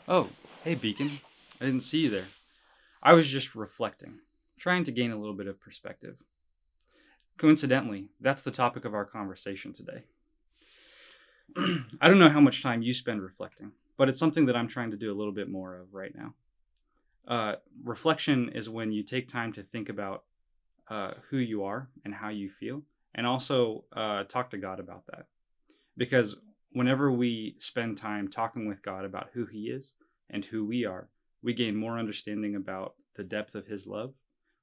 Oh, hey Beacon. I didn't see you there. I was just reflecting, trying to gain a little bit of perspective. Coincidentally, that's the topic of our conversation today. I don't know how much time you spend reflecting, but it's something that I'm trying to do a little bit more of right now. Reflection is when you take time to think about who you are and how you feel, and also talk to God about that. Because whenever we spend time talking with God about who He is and who we are, we gain more understanding about the depth of His love.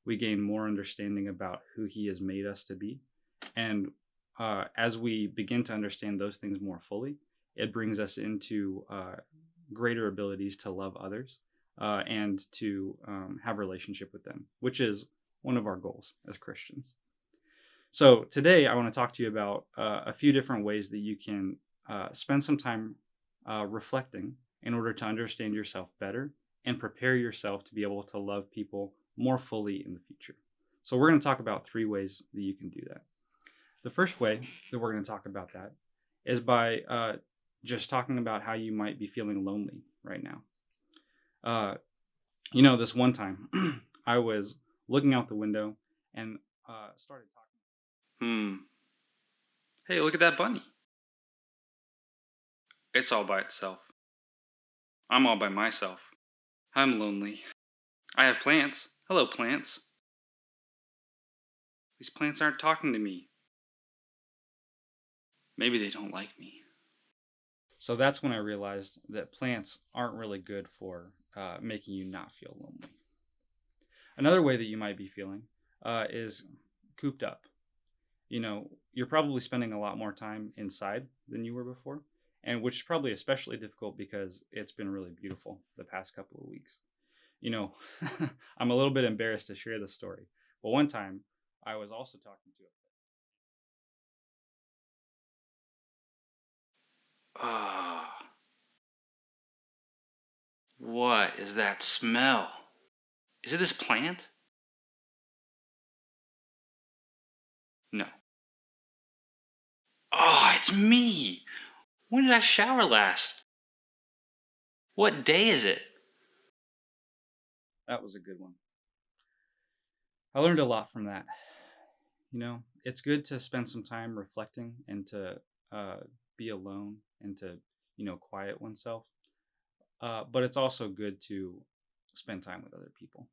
We gain more understanding about who He has made us to be. And as we begin to understand those things more fully, it brings us into greater abilities to love others and to have a relationship with them, which is one of our goals as Christians. So today I want to talk to you about a few different ways that you can spend some time reflecting in order to understand yourself better and prepare yourself to be able to love people more fully in the future. So we're going to talk about three ways that you can do that. The first way that we're going to talk about that is by just talking about how you might be feeling lonely right now. Uh, this one time I was looking out the window and started talking. Hey, look at that bunny. It's all by itself. I'm all by myself. I'm lonely. I have plants. Hello, plants. These plants aren't talking to me. Maybe they don't like me. So that's when I realized that plants aren't really good for making you not feel lonely. Another way that you might be feeling is cooped up. You're probably spending a lot more time inside than you were before, and which is probably especially difficult because it's been really beautiful the past couple of weeks. You know, I'm a little bit embarrassed to share this story, but one time I was also talking to Ah, what is that smell? Is it this plant? No. Oh, it's me. When did I shower last? What day is it? That was a good one. I learned a lot from that. It's good to spend some time reflecting and to uh, be alone and to, quiet oneself. But it's also good to spend time with other people.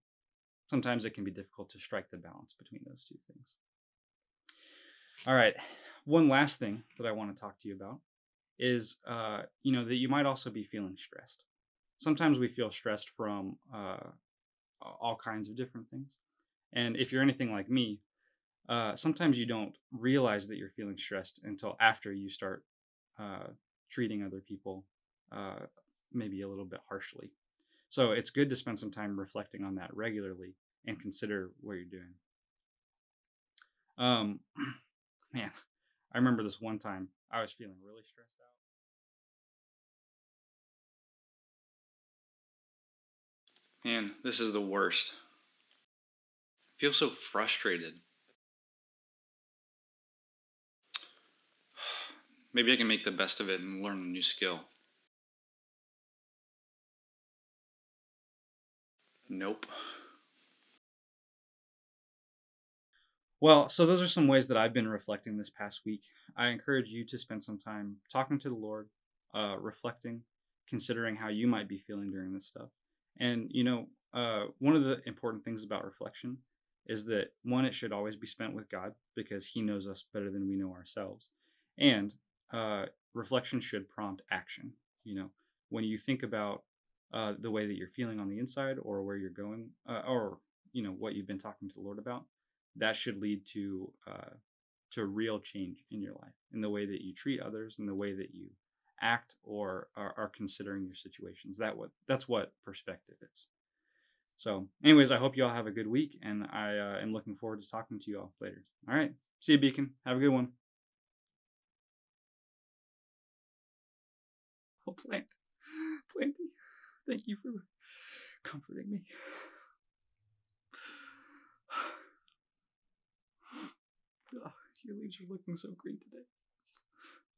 Sometimes it can be difficult to strike the balance between those two things. All right. One last thing that I want to talk to you about is, that you might also be feeling stressed. Sometimes we feel stressed from all kinds of different things. And if you're anything like me, sometimes you don't realize that you're feeling stressed until after you start uh, treating other people uh, maybe a little bit harshly. So it's good to spend some time reflecting on that regularly and consider what you're doing. Um, man, I remember this one time I was feeling really stressed out. Man, this is the worst. I feel so frustrated. Maybe I can make the best of it and learn a new skill. Nope. Well, so those are some ways that I've been reflecting this past week. I encourage you to spend some time talking to the Lord, reflecting, considering how you might be feeling during this stuff. And, one of the important things about reflection is that one, it should always be spent with God because He knows us better than we know ourselves. And reflection should prompt action. When you think about the way that you're feeling on the inside or where you're going, or, what you've been talking to the Lord about, that should lead to real change in your life, in the way that you treat others, in the way that you act or are considering your situations. That's what perspective is. So, anyways, I hope you all have a good week, and I am looking forward to talking to you all later. All right, see you, Beacon. Have a good one. Oh, Planty, thank you for comforting me. Oh, your leaves are looking so green today.